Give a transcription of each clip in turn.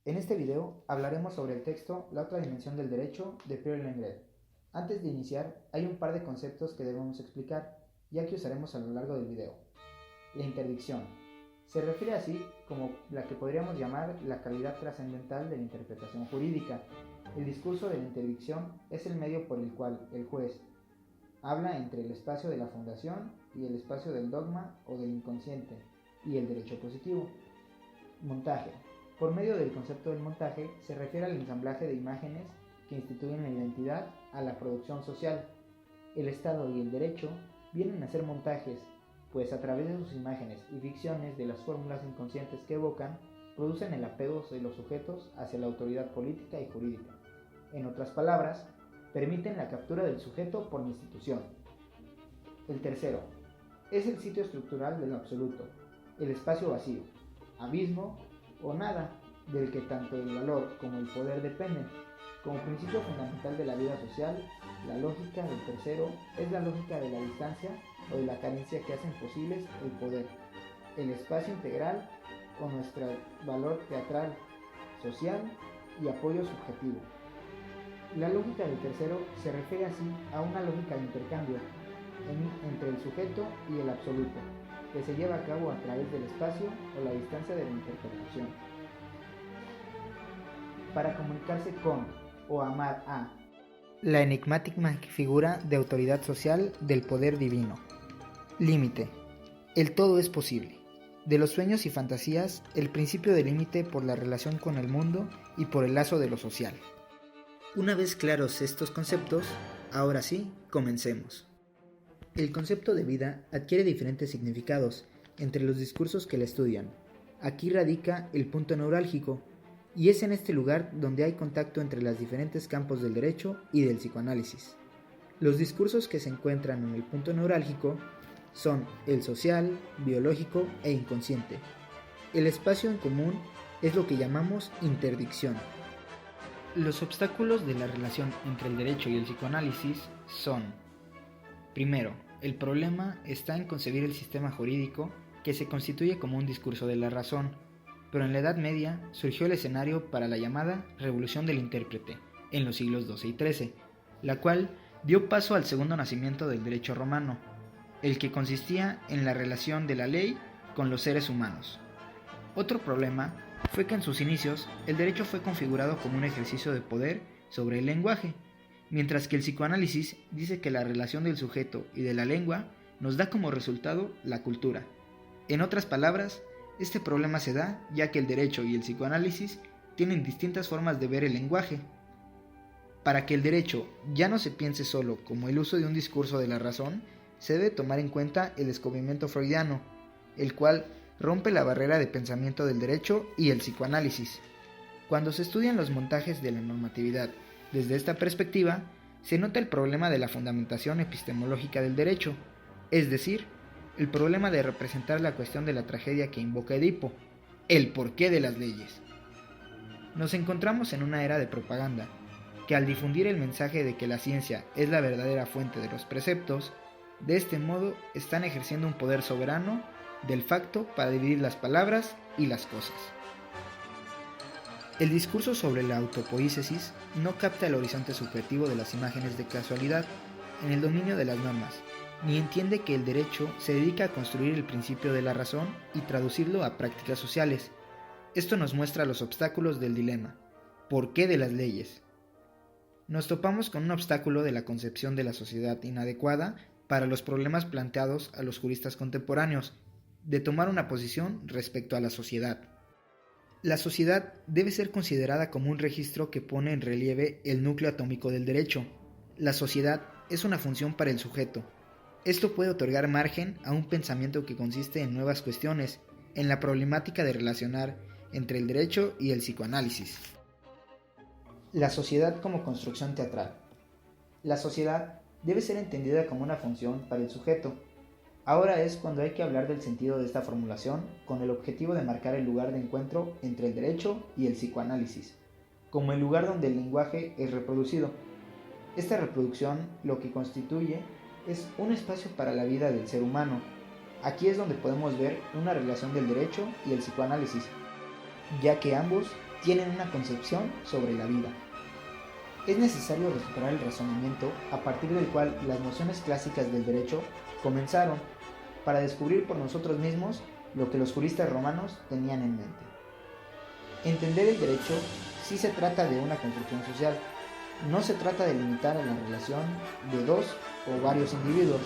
En este video hablaremos sobre el texto La otra dimensión del derecho de Pierre Lenglet. Antes de iniciar, hay un par de conceptos que debemos explicar, ya que usaremos a lo largo del video. La interdicción. Se refiere así como la que podríamos llamar la calidad trascendental de la interpretación jurídica. El discurso de la interdicción es el medio por el cual el juez habla entre el espacio de la fundación y el espacio del dogma o del inconsciente y el derecho positivo. Montaje. Por medio del concepto del montaje se refiere al ensamblaje de imágenes que instituyen la identidad a la producción social. El Estado y el derecho vienen a ser montajes, pues a través de sus imágenes y ficciones de las fórmulas inconscientes que evocan, producen el apego de los sujetos hacia la autoridad política y jurídica. En otras palabras, permiten la captura del sujeto por la institución. El tercero es el sitio estructural de lo absoluto, el espacio vacío, abismo o nada, del que tanto el valor como el poder dependen. Como principio fundamental de la vida social, la lógica del tercero es la lógica de la distancia o de la carencia que hacen posibles el poder, el espacio integral o nuestro valor teatral, social y apoyo subjetivo. La lógica del tercero se refiere así a una lógica de intercambio entre el sujeto y el absoluto, que se lleva a cabo a través del espacio o la distancia de la interpretación. Para comunicarse con o amar a la enigmática figura de autoridad social del poder divino. Límite. El todo es posible. De los sueños y fantasías, el principio de límite por la relación con el mundo y por el lazo de lo social. Una vez claros estos conceptos, ahora sí, comencemos. El concepto de vida adquiere diferentes significados entre los discursos que la estudian. Aquí radica el punto neurálgico, y es en este lugar donde hay contacto entre los diferentes campos del derecho y del psicoanálisis. Los discursos que se encuentran en el punto neurálgico son el social, biológico e inconsciente. El espacio en común es lo que llamamos interdicción. Los obstáculos de la relación entre el derecho y el psicoanálisis son: primero, el problema está en concebir el sistema jurídico que se constituye como un discurso de la razón, pero en la Edad Media surgió el escenario para la llamada Revolución del Intérprete, en los siglos XII y XIII, la cual dio paso al segundo nacimiento del derecho romano, el que consistía en la relación de la ley con los seres humanos. Otro problema fue que en sus inicios el derecho fue configurado como un ejercicio de poder sobre el lenguaje, mientras que el psicoanálisis dice que la relación del sujeto y de la lengua nos da como resultado la cultura. En otras palabras, este problema se da ya que el derecho y el psicoanálisis tienen distintas formas de ver el lenguaje. Para que el derecho ya no se piense solo como el uso de un discurso de la razón, se debe tomar en cuenta el descubrimiento freudiano, el cual rompe la barrera de pensamiento del derecho y el psicoanálisis. Cuando se estudian los montajes de la normatividad desde esta perspectiva, se nota el problema de la fundamentación epistemológica del derecho, es decir, el problema de representar la cuestión de la tragedia que invoca Edipo, el porqué de las leyes. Nos encontramos en una era de propaganda, que al difundir el mensaje de que la ciencia es la verdadera fuente de los preceptos, de este modo están ejerciendo un poder soberano del facto para dividir las palabras y las cosas. El discurso sobre la autopoiesis no capta el horizonte subjetivo de las imágenes de casualidad en el dominio de las normas, ni entiende que el derecho se dedica a construir el principio de la razón y traducirlo a prácticas sociales. Esto nos muestra los obstáculos del dilema. ¿Por qué de las leyes? Nos topamos con un obstáculo de la concepción de la sociedad inadecuada para los problemas planteados a los juristas contemporáneos, de tomar una posición respecto a la sociedad. La sociedad debe ser considerada como un registro que pone en relieve el núcleo atómico del derecho. La sociedad es una función para el sujeto. Esto puede otorgar margen a un pensamiento que consiste en nuevas cuestiones, en la problemática de relacionar entre el derecho y el psicoanálisis. La sociedad como construcción teatral. La sociedad debe ser entendida como una función para el sujeto. Ahora es cuando hay que hablar del sentido de esta formulación con el objetivo de marcar el lugar de encuentro entre el derecho y el psicoanálisis, como el lugar donde el lenguaje es reproducido. Esta reproducción lo que constituye es un espacio para la vida del ser humano. Aquí es donde podemos ver una relación del derecho y el psicoanálisis, ya que ambos tienen una concepción sobre la vida. Es necesario recuperar el razonamiento a partir del cual las nociones clásicas del derecho comenzaron para descubrir por nosotros mismos lo que los juristas romanos tenían en mente. Entender el derecho sí se trata de una construcción social, no se trata de limitar a la relación de dos o varios individuos,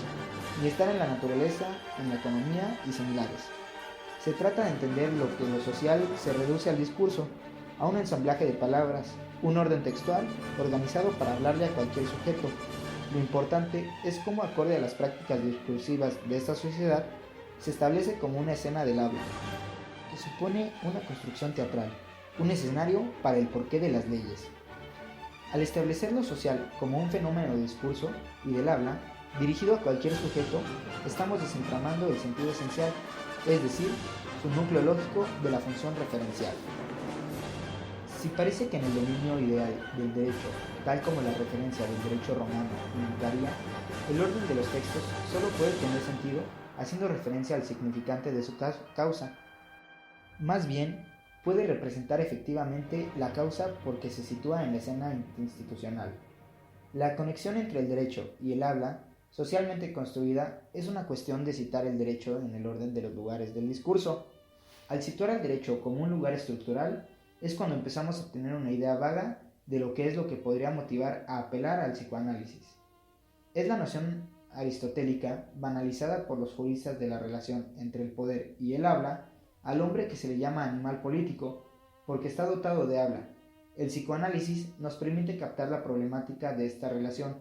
ni estar en la naturaleza, en la economía y similares. Se trata de entender lo que lo social se reduce al discurso, a un ensamblaje de palabras, un orden textual organizado para hablarle a cualquier sujeto. Lo importante es cómo, acorde a las prácticas discursivas de esta sociedad, se establece como una escena del habla, que supone una construcción teatral, un escenario para el porqué de las leyes. Al establecer lo social como un fenómeno de discurso y del habla, dirigido a cualquier sujeto, estamos desentramando el sentido esencial, es decir, su núcleo lógico de la función referencial. Si parece que en el dominio ideal del derecho, tal como la referencia del derecho romano indicaría, el orden de los textos solo puede tener sentido haciendo referencia al significante de su causa. Más bien, puede representar efectivamente la causa porque se sitúa en la escena institucional. La conexión entre el derecho y el habla, socialmente construida, es una cuestión de citar el derecho en el orden de los lugares del discurso. Al situar al derecho como un lugar estructural, es cuando empezamos a tener una idea vaga de lo que es lo que podría motivar a apelar al psicoanálisis. Es la noción aristotélica, banalizada por los juristas de la relación entre el poder y el habla, al hombre que se le llama animal político, porque está dotado de habla. El psicoanálisis nos permite captar la problemática de esta relación,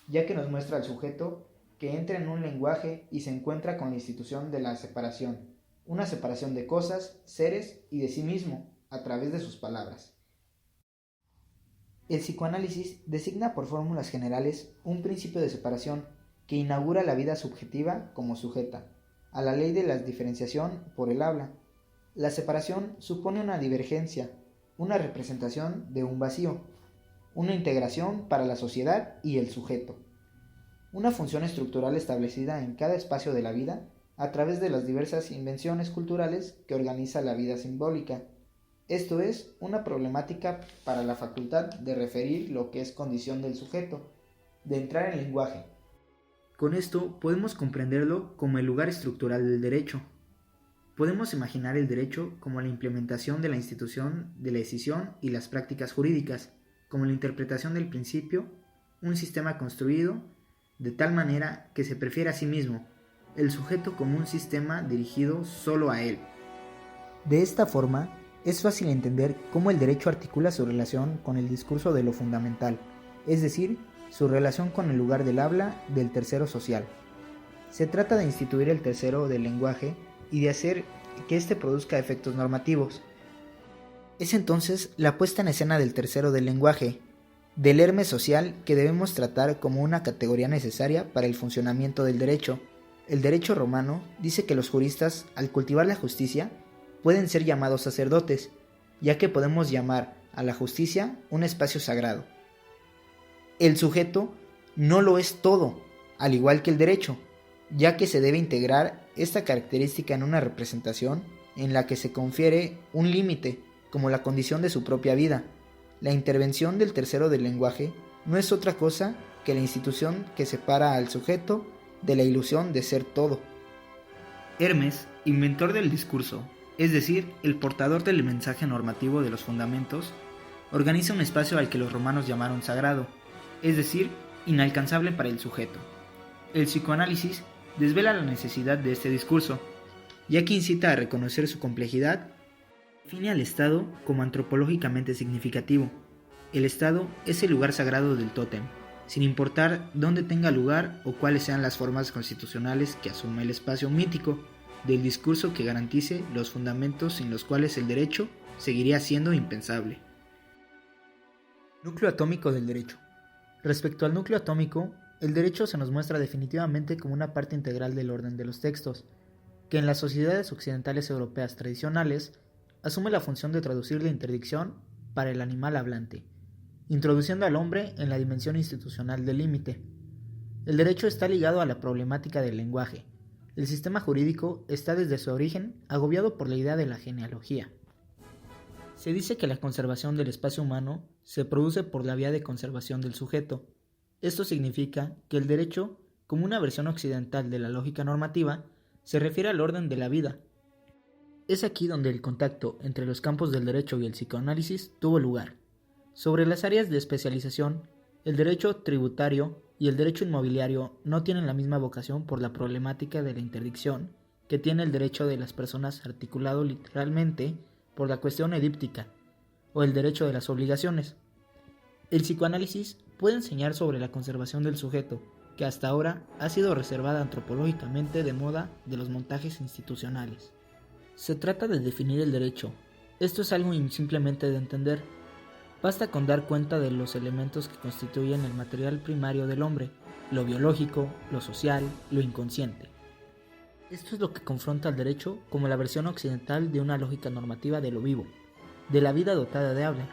ya que nos muestra al sujeto que entra en un lenguaje y se encuentra con la institución de la separación, una separación de cosas, seres y de sí mismo, a través de sus palabras. El psicoanálisis designa por fórmulas generales un principio de separación que inaugura la vida subjetiva como sujeta, a la ley de la diferenciación por el habla. La separación supone una divergencia, una representación de un vacío, una integración para la sociedad y el sujeto, una función estructural establecida en cada espacio de la vida a través de las diversas invenciones culturales que organiza la vida simbólica. Esto es una problemática para la facultad de referir lo que es condición del sujeto, de entrar en lenguaje. Con esto podemos comprenderlo como el lugar estructural del derecho. Podemos imaginar el derecho como la implementación de la institución de la decisión y las prácticas jurídicas, como la interpretación del principio, un sistema construido de tal manera que se prefiere a sí mismo, el sujeto como un sistema dirigido solo a él. De esta forma, es fácil entender cómo el derecho articula su relación con el discurso de lo fundamental, es decir, su relación con el lugar del habla del tercero social. Se trata de instituir el tercero del lenguaje y de hacer que éste produzca efectos normativos. Es entonces la puesta en escena del tercero del lenguaje, del Hermes social que debemos tratar como una categoría necesaria para el funcionamiento del derecho. El derecho romano dice que los juristas, al cultivar la justicia, pueden ser llamados sacerdotes, ya que podemos llamar a la justicia un espacio sagrado. El sujeto no lo es todo, al igual que el derecho, ya que se debe integrar esta característica en una representación en la que se confiere un límite, como la condición de su propia vida. La intervención del tercero del lenguaje no es otra cosa que la institución que separa al sujeto de la ilusión de ser todo. Hermes, inventor del discurso, es decir, el portador del mensaje normativo de los fundamentos, organiza un espacio al que los romanos llamaron sagrado, es decir, inalcanzable para el sujeto. El psicoanálisis desvela la necesidad de este discurso, ya que incita a reconocer su complejidad. Define al Estado como antropológicamente significativo. El Estado es el lugar sagrado del tótem, sin importar dónde tenga lugar o cuáles sean las formas constitucionales que asume el espacio mítico del discurso que garantice los fundamentos sin los cuales el derecho seguiría siendo impensable. Núcleo atómico del derecho. Respecto al núcleo atómico, el derecho se nos muestra definitivamente como una parte integral del orden de los textos, que en las sociedades occidentales europeas tradicionales asume la función de traducir la interdicción para el animal hablante, introduciendo al hombre en la dimensión institucional del límite. El derecho está ligado a la problemática del lenguaje. El sistema jurídico está desde su origen agobiado por la idea de la genealogía. Se dice que la conservación del espacio humano se produce por la vía de conservación del sujeto. Esto significa que el derecho, como una versión occidental de la lógica normativa, se refiere al orden de la vida. Es aquí donde el contacto entre los campos del derecho y el psicoanálisis tuvo lugar. Sobre las áreas de especialización, el derecho tributario y el derecho inmobiliario no tienen la misma vocación por la problemática de la interdicción que tiene el derecho de las personas articulado literalmente por la cuestión edíptica o el derecho de las obligaciones. El psicoanálisis puede enseñar sobre la conservación del sujeto, que hasta ahora ha sido reservada antropológicamente de moda de los montajes institucionales. Se trata de definir el derecho. Esto es algo simplemente de entender. Basta con dar cuenta de los elementos que constituyen el material primario del hombre, lo biológico, lo social, lo inconsciente. Esto es lo que confronta al derecho como la versión occidental de una lógica normativa de lo vivo, de la vida dotada de habla.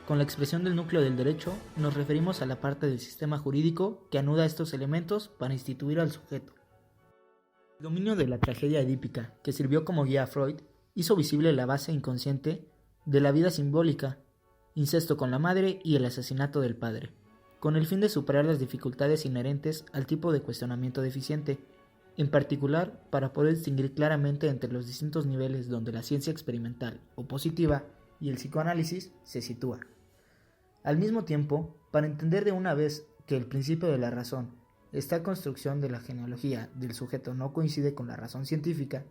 Con la expresión del núcleo del derecho nos referimos a la parte del sistema jurídico que anuda estos elementos para instituir al sujeto. El dominio de la tragedia edípica, que sirvió como guía a Freud, hizo visible la base inconsciente de la vida simbólica, incesto con la madre y el asesinato del padre, con el fin de superar las dificultades inherentes al tipo de cuestionamiento deficiente, en particular para poder distinguir claramente entre los distintos niveles donde la ciencia experimental o positiva y el psicoanálisis se sitúa. Al mismo tiempo, para entender de una vez que el principio de la razón, esta construcción de la genealogía del sujeto no coincide con la razón científica,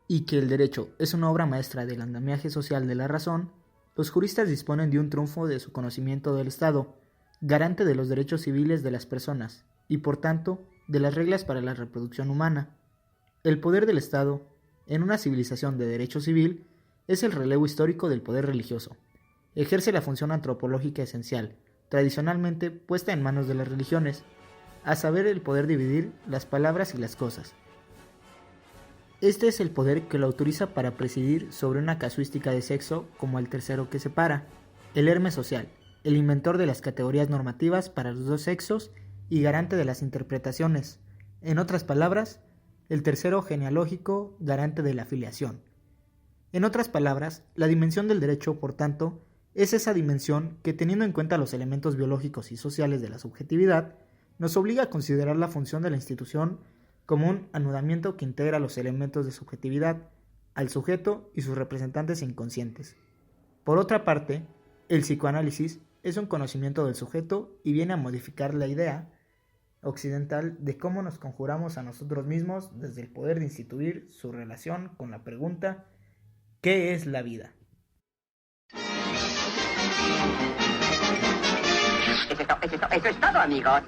y que el derecho es una obra maestra del andamiaje social de la razón, los juristas disponen de un triunfo de su conocimiento del Estado, garante de los derechos civiles de las personas, y por tanto, de las reglas para la reproducción humana. El poder del Estado, en una civilización de derecho civil, es el relevo histórico del poder religioso. Ejerce la función antropológica esencial, tradicionalmente puesta en manos de las religiones, a saber el poder dividir las palabras y las cosas. Este es el poder que lo autoriza para presidir sobre una casuística de sexo como el tercero que separa, el Hermes social, el inventor de las categorías normativas para los dos sexos y garante de las interpretaciones. En otras palabras, el tercero genealógico garante de la filiación. En otras palabras, la dimensión del derecho, por tanto, es esa dimensión que, teniendo en cuenta los elementos biológicos y sociales de la subjetividad, nos obliga a considerar la función de la institución como un anudamiento que integra los elementos de subjetividad al sujeto y sus representantes inconscientes. Por otra parte, el psicoanálisis es un conocimiento del sujeto y viene a modificar la idea occidental de cómo nos conjuramos a nosotros mismos desde el poder de instituir su relación con la pregunta ¿qué es la vida? Eso es todo, amigos.